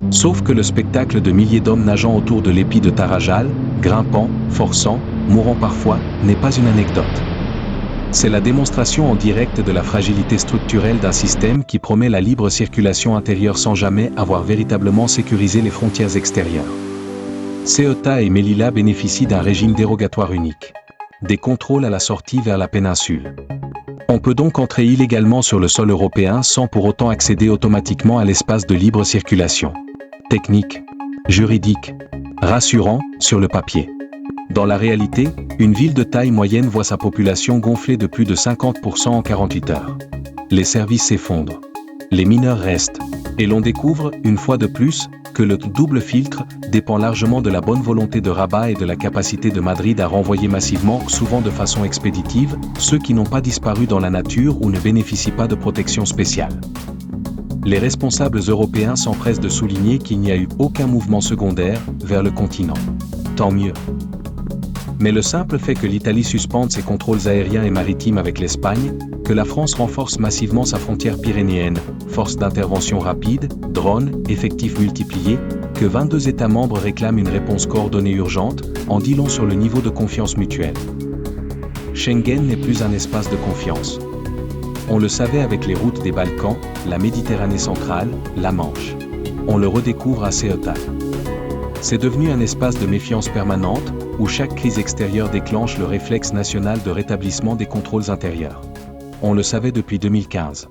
Sauf que le spectacle de milliers d'hommes nageant autour de l'épi de Tarajal, grimpant, forçant, mourant parfois, n'est pas une anecdote. C'est la démonstration en direct de la fragilité structurelle d'un système qui promet la libre circulation intérieure sans jamais avoir véritablement sécurisé les frontières extérieures. Ceuta et Melilla bénéficient d'un régime dérogatoire unique. Des contrôles à la sortie vers la péninsule. On peut donc entrer illégalement sur le sol européen sans pour autant accéder automatiquement à l'espace de libre circulation. Technique, juridique, rassurant, sur le papier. Dans la réalité, une ville de taille moyenne voit sa population gonfler de plus de 50% en 48 heures. Les services s'effondrent. Les mineurs restent. Et l'on découvre, une fois de plus, que le double filtre dépend largement de la bonne volonté de Rabat et de la capacité de Madrid à renvoyer massivement, souvent de façon expéditive, ceux qui n'ont pas disparu dans la nature ou ne bénéficient pas de protection spéciale. Les responsables européens s'empressent de souligner qu'il n'y a eu aucun mouvement secondaire vers le continent. Tant mieux. Mais le simple fait que l'Italie suspende ses contrôles aériens et maritimes avec l'Espagne, que la France renforce massivement sa frontière pyrénéenne, force d'intervention rapide, drones, effectifs multipliés, que 22 États membres réclament une réponse coordonnée urgente, en dit long sur le niveau de confiance mutuelle. Schengen n'est plus un espace de confiance. On le savait avec les routes des Balkans, la Méditerranée centrale, la Manche. On le redécouvre à Ceuta. C'est devenu un espace de méfiance permanente, où chaque crise extérieure déclenche le réflexe national de rétablissement des contrôles intérieurs. On le savait depuis 2015.